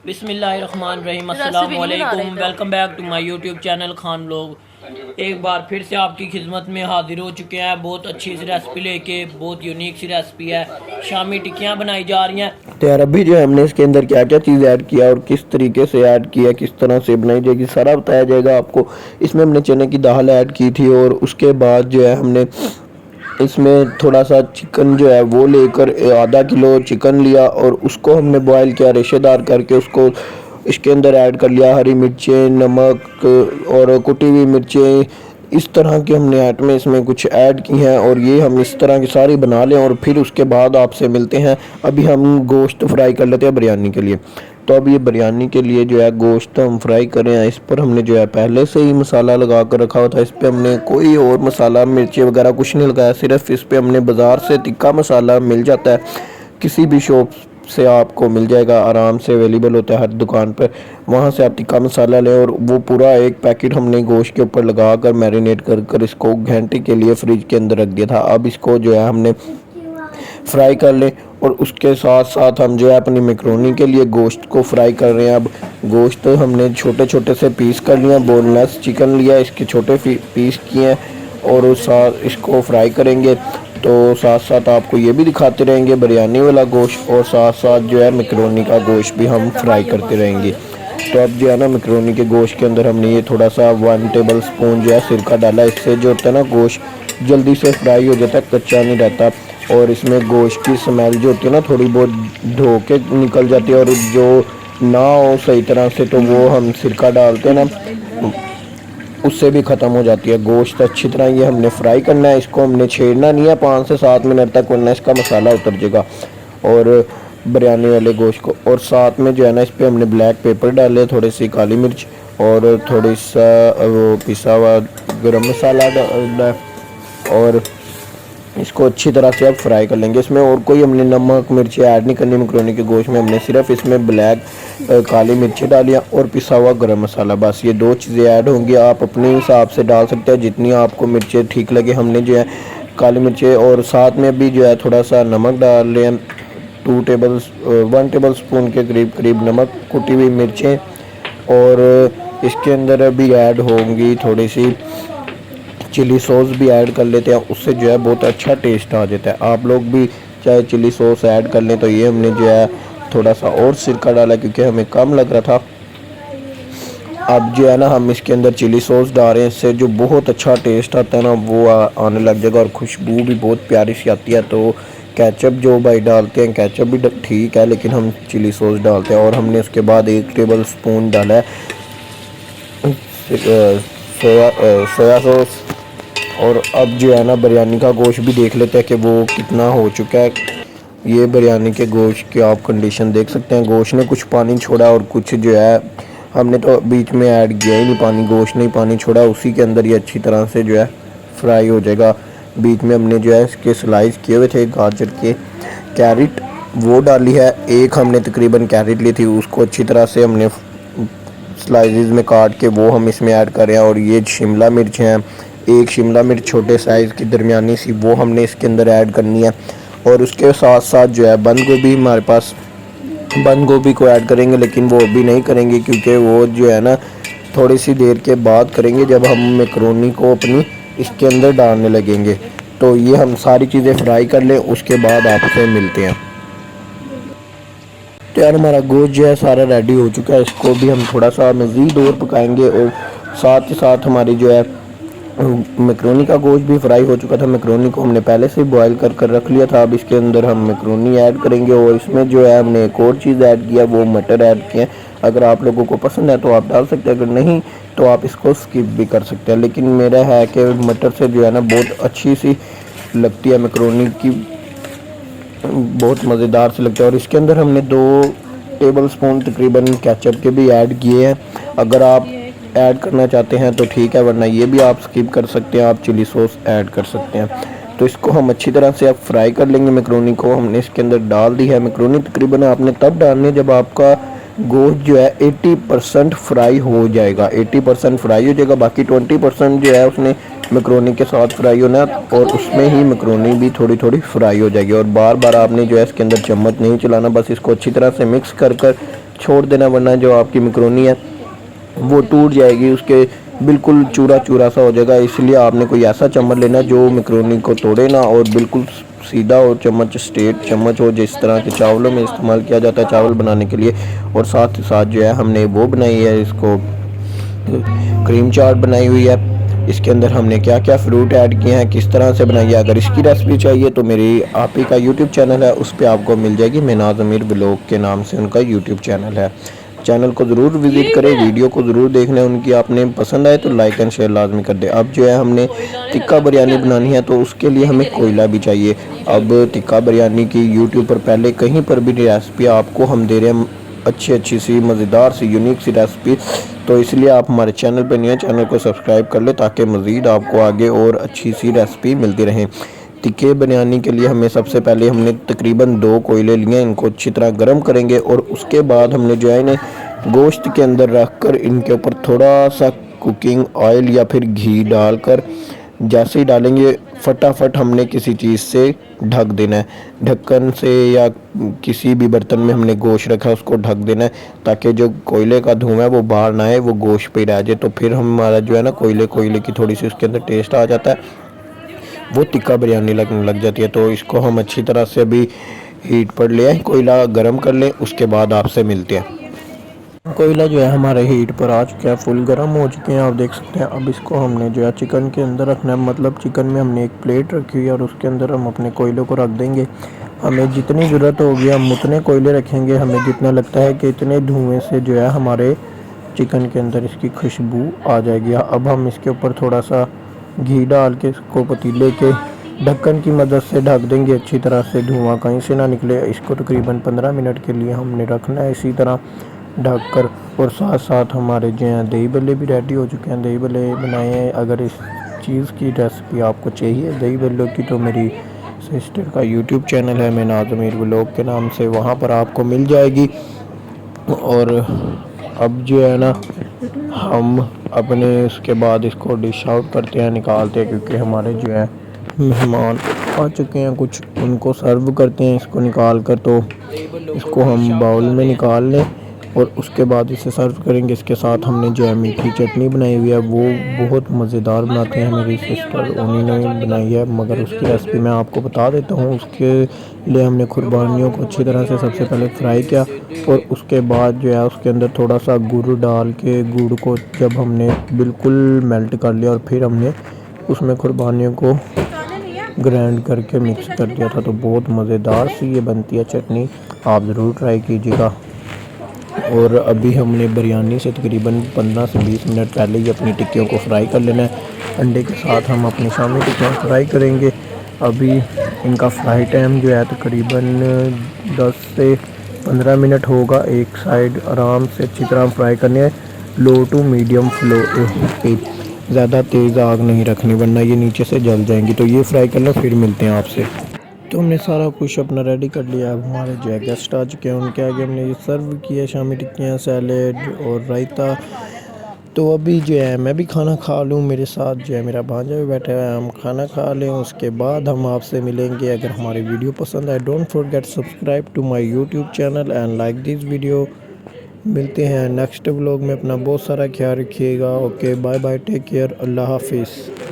बिस्मिल्लाहिर्रहमानिर्रहीम, अस्सलामु अलैकुम। Welcome back to my YouTube channel Khan लोग। एक बार फिर से आपकी खिदमत में हाजिर हो चुके हैं बहुत अच्छी सी रेसिपी लेके। बहुत यूनिक सी रेसिपी है, शामी टिक्कियाँ बनाई जा रही हैं। तो यार अभी जो है हमने इसके अंदर क्या क्या चीज़ ऐड किया और किस तरीके से ऐड किया, किस तरह से बनाई जाएगी, सारा बताया जाएगा आपको। इसमें हमने चने की दाल ऐड की थी और उसके बाद जो है हमने इसमें थोड़ा सा चिकन जो है वो लेकर आधा किलो चिकन लिया और उसको हमने बॉयल किया रेशेदार करके। उसको इसके अंदर ऐड कर लिया हरी मिर्चें, नमक और कुटी हुई मिर्चें। इस तरह की हमने आइटमें इसमें कुछ ऐड की हैं और ये हम इस तरह की सारी बना लें और फिर उसके बाद आपसे मिलते हैं। अभी हम गोश्त फ्राई कर लेते हैं बिरयानी के लिए। तो अब ये बिरयानी के लिए जो है गोश्त हम फ्राई कर रहे हैं। इस पर हमने जो है पहले से ही मसाला लगा कर रखा हुआ था। इस पर हमने कोई और मसाला मिर्ची वगैरह कुछ नहीं लगाया, सिर्फ इस पर हमने बाज़ार से तिक्का मसाला मिल जाता है, किसी भी शॉप से आपको मिल जाएगा, आराम से अवेलेबल होता है हर दुकान पर। वहाँ से आप तिक्का मसाला लें और वो पूरा एक पैकेट हमने गोश्त के ऊपर लगा कर मैरिनेट कर कर इसको घंटे के लिए फ्रिज के अंदर रख दिया था। अब इसको जो है हमने फ्राई कर लें और उसके साथ साथ हम जो है अपनी मैकरोनी के लिए गोश्त को फ्राई कर रहे हैं। अब गोश्त हमने छोटे छोटे से पीस कर लिया, बोनलेस चिकन लिया, इसके छोटे पीस किए हैं और उस साथ इसको फ्राई करेंगे। तो साथ साथ आपको ये भी दिखाते रहेंगे बिरयानी वाला गोश्त और साथ साथ जो है मैकरोनी का गोश्त भी हम फ्राई करते रहेंगे। तो अब जो है ना मैकरोनी के गोश्त के अंदर हमने ये थोड़ा सा 1 टेबल स्पून जो है सिरका डाला। इससे जो होता है ना गोश्त जल्दी से फ्राई हो जाता है, कच्चा नहीं रहता। और इसमें गोश्त की स्मेल जो होती है ना थोड़ी बहुत धो के निकल जाती है और जो ना हो सही तरह से तो वो हम सिरका डालते हैं ना उससे भी ख़त्म हो जाती है। गोश्त अच्छी तरह ये हमने फ्राई करना है, इसको हमने छेड़ना नहीं है, 5 से 7 मिनट तक वरना इसका मसाला उतर जाएगा और बिरयानी वाले गोश्त को। और साथ में जो है ना इस पर हमने ब्लैक पेपर डाले, थोड़ी सी काली मिर्च और थोड़ी सा वो पिसा हुआ गरम मसाला डाला और इसको अच्छी तरह से अब फ्राई कर लेंगे। इसमें और कोई हमने नमक मिर्ची ऐड नहीं करनी मैकरोनी के गोश्त में, हमने सिर्फ इसमें ब्लैक काली मिर्ची डालियाँ और पिसा हुआ गरम मसाला, बस ये 2 चीज़ें ऐड होंगी। आप अपने हिसाब से डाल सकते हैं जितनी आपको मिर्चें ठीक लगे। हमने जो है काली मिर्चें और साथ में भी जो है थोड़ा सा नमक डाल रहे हैं, 1 टेबल स्पून के करीब नमक, कुटी हुई मिर्चें और इसके अंदर अभी ऐड होंगी थोड़ी सी चिली सॉस भी ऐड कर लेते हैं, उससे जो है बहुत अच्छा टेस्ट आ जाता है। आप लोग भी चाहे चिली सॉस ऐड कर लें। तो ये हमने जो है थोड़ा सा और सिरका डाला क्योंकि हमें कम लग रहा था। अब जो है ना हम इसके अंदर चिली सॉस डाल रहे हैं, इससे जो बहुत अच्छा टेस्ट आता है ना वो आने लग जाएगा और खुशबू भी बहुत प्यारी सी आती है। तो केचप जो भाई डालते हैं, केचप भी ठीक है लेकिन हम चिली सॉस डालते हैं। और हमने उसके बाद 1 टेबल स्पून डाला है सोया सॉस। और अब जो है ना बिरयानी का गोश्त भी देख लेते हैं कि वो कितना हो चुका है। ये बिरयानी के गोश्त की आप कंडीशन देख सकते हैं, गोश्त ने कुछ पानी छोड़ा और कुछ जो है हमने तो बीच में ऐड किया ही नहीं पानी, गोश्त ने पानी छोड़ा, उसी के अंदर ये अच्छी तरह से जो है फ्राई हो जाएगा। बीच में हमने जो है इसके स्लाइस किए हुए थे गाजर के, कैरेट वो डाली है, एक हमने तकरीबन कैरेट ली थी, उसको अच्छी तरह से हमने स्लाइसेस में काट के वो हम इसमें ऐड कर रहे हैं। और ये शिमला मिर्च हैं, एक शिमला मिर्च छोटे साइज़ की दरमियानी सी वो हमने इसके अंदर ऐड करनी है। और उसके साथ साथ जो है बंद गोभी हमारे पास, बंद गोभी को ऐड करेंगे लेकिन वो अभी नहीं करेंगे क्योंकि वो जो है ना थोड़ी सी देर के बाद करेंगे जब हम मैकरोनी को अपनी इसके अंदर डालने लगेंगे। तो ये हम सारी चीज़ें फ्राई कर लें, उसके बाद आपसे मिलते हैं। तो यार हमारा गोश्त जो है सारा रेडी हो चुका है, इसको भी हम थोड़ा सा मज़ीद और पकाएंगे और साथ ही साथ हमारी जो है मैकरोनी का गोश्त भी फ्राई हो चुका था। मैकरोनी को हमने पहले से बॉयल कर कर रख लिया था। अब इसके अंदर हम मैकरोनी ऐड करेंगे और इसमें जो है हमने एक और चीज़ ऐड किया, वो मटर ऐड किए। अगर आप लोगों को पसंद है तो आप डाल सकते हैं, अगर नहीं तो आप इसको स्किप भी कर सकते हैं। लेकिन मेरा है कि मटर से जो है ना बहुत अच्छी सी लगती है मैकरोनी की, बहुत मज़ेदार से लगता है। और इसके अंदर हमने 2 टेबल स्पून तकरीबन केचप के भी ऐड किए हैं। अगर आप ऐड करना चाहते हैं तो ठीक है, वरना ये भी आप स्किप कर सकते हैं, आप चिली सॉस ऐड कर सकते हैं। तो इसको हम अच्छी तरह से अब फ्राई कर लेंगे। मैकरोनी को हमने इसके अंदर डाल दी है। मैकरोनी तकरीबन आपने तब डालनी है जब आपका गोश्त जो है 80% फ्राई हो जाएगा, 80% फ्राई हो जाएगा, बाकी 20% जो है उसने मैकरोनी के साथ फ्राई होना है और उसमें ही मैकरोनी भी थोड़ी थोड़ी फ्राई हो जाएगी। और बार बार आपने जो है इसके अंदर चम्मच नहीं चलाना, बस इसको अच्छी तरह से मिक्स कर कर छोड़ देना, वरना जो आपकी मैक्रोनी है वो टूट जाएगी, उसके बिल्कुल चूरा चूरा सा हो जाएगा। इसलिए आपने कोई ऐसा चम्मच लेना जो मैक्रोनी को तोड़े ना और बिल्कुल सीधा और चम्मच स्ट्रेट चम्मच हो, जिस तरह के चावलों में इस्तेमाल किया जाता है चावल बनाने के लिए। और साथ ही साथ जो है हमने वो बनाई है, इसको क्रीम चाट बनाई हुई है। इसके अंदर हमने क्या क्या फ्रूट ऐड किए हैं, किस तरह से बनाई है। अगर इसकी रेसिपी चाहिए तो मेरी आप ही का यूट्यूब चैनल है, उस पर आपको मिल जाएगी। मेनाज अमीर व्लॉग के नाम से उनका यूट्यूब चैनल है। चैनल को ज़रूर विज़िट करें, वीडियो को ज़रूर देखना है उनकी। आपने पसंद आए तो लाइक एंड शेयर लाजमी कर दें। अब जो है हमने टिक्का बिरयानी बनानी है तो उसके लिए हमें कोयला भी चाहिए। अब टिक्का बिरयानी की यूट्यूब पर पहले कहीं पर भी रेसिपी आपको हम दे रहे हैं, अच्छी सी मज़ेदार सी यूनिक सी रेसिपी। तो इसलिए आप हमारे चैनल पर नहीं हैं, चैनल को सब्सक्राइब कर ले ताकि मज़ीद आपको आगे और अच्छी सी रेसिपी मिलती रहें। टिक्के बिरयानी के लिए हमें सबसे पहले हमने तकरीबन 2 कोयले लिए, इनको अच्छी तरह गर्म करेंगे और उसके बाद हमने जो है इन्हें गोश्त के अंदर रख कर इनके ऊपर थोड़ा सा कुकिंग ऑयल या फिर घी डालकर जैसे ही डालेंगे फटाफट हमने किसी चीज़ से ढक देना है, ढक्कन से या किसी भी बर्तन में हमने गोश्त रखा है उसको ढक देना है ताकि जो कोयले का धुआं है वो बाहर ना आए, वो गोश्त पे रह जाए। तो फिर हमारा जो है ना कोयले की थोड़ी सी उसके अंदर टेस्ट आ जाता है, वो टिक्का बिरयानी लगने लग जाती है। तो इसको हम अच्छी तरह से अभी हीट पर ले आए, कोयला गर्म कर लें, उसके बाद आपसे मिलते हैं। कोयला जो है हमारे हीट पर आ चुका है, फुल गर्म हो चुके हैं, आप देख सकते हैं। अब इसको हमने जो है चिकन के अंदर रखना है, मतलब चिकन में हमने एक प्लेट रखी हुई है और उसके अंदर हम अपने कोयले को रख देंगे। हमें जितनी ज़रूरत होगी हम उतने कोयले रखेंगे, हमें जितना लगता है कि इतने धुएँ से जो है हमारे चिकन के अंदर इसकी खुशबू आ जाएगी। अब हम इसके ऊपर थोड़ा सा घी डाल के इसको पतीले के ढक्कन की मदद से ढक देंगे अच्छी तरह से, धुआं कहीं से ना निकले। इसको तकरीबन 15 मिनट के लिए हमने रखना है इसी तरह ढक कर। और साथ साथ हमारे जो हैं दही बल्ले भी रेडी हो चुके हैं, दही बल्ले बनाए हैं। अगर इस चीज़ की रेसिपी आपको चाहिए दही बल्लों की तो मेरी सिस्टर का यूट्यूब चैनल है मेनाज अमीर व्लॉग के नाम से, वहाँ पर आपको मिल जाएगी। और अब जो है ना हम अपने उसके बाद इसको डिश आउट करते हैं, निकालते हैं, क्योंकि हमारे जो है मेहमान आ चुके हैं कुछ, उनको सर्व करते हैं इसको निकाल कर। तो इसको हम बाउल में निकाल लें और उसके बाद इसे सर्व करेंगे। इसके साथ हमने जो है मीठी चटनी बनाई हुई है, वो बहुत मज़ेदार बनाते हैं मेरी सिस्टर, उन्हीं ने बनाई है, मगर उसकी रेसिपी मैं आपको बता देता हूँ। उसके लिए हमने कुर्बानियों को अच्छी तरह से सबसे पहले फ्राई किया और उसके बाद जो है उसके अंदर थोड़ा सा गुड़ डाल के, गुड़ को जब हमने बिल्कुल मेल्ट कर लिया और फिर हमने उसमें कुर्बानियों को ग्राइंड करके मिक्स कर दिया था। तो बहुत मज़ेदार सी ये बनती है चटनी, आप ज़रूर ट्राई कीजिएगा। और अभी हमने बिरयानी से तकरीबन 15 से 20 मिनट पहले ही अपनी टिक्कियों को फ्राई कर लेना है। अंडे के साथ हम अपनी शामी टिक्कियाँ फ्राई करेंगे। अभी इनका फ्राई टाइम जो है तकरीबन 10 से 15 मिनट होगा। एक साइड आराम से अच्छी तरह फ्राई करने हैं, लो टू मीडियम फ्लो पे, ज़्यादा तेज़ आग नहीं रखनी वरना ये नीचे से जल जाएंगी। तो ये फ्राई कर लो, फिर मिलते हैं आपसे। तो हमने सारा कुछ अपना रेडी कर लिया। अब हमारे जो है गेस्ट आ चुके हैं, उनके आगे हमने ये सर्व किया, शामी टिक्कियाँ, सैलेड और रायता। तो अभी जो है मैं भी खाना खा लूँ, मेरे साथ जो है मेरा भांजा भी बैठा हुआ है, हम खाना खा लें, उसके बाद हम आपसे मिलेंगे। अगर हमारी वीडियो पसंद आए don't forget subscribe to my YouTube channel and like this video. मिलते हैं नेक्स्ट व्लॉग में, अपना बहुत सारा ख्याल रखिएगा। Okay, bye bye, take care, अल्लाह हाफिज़।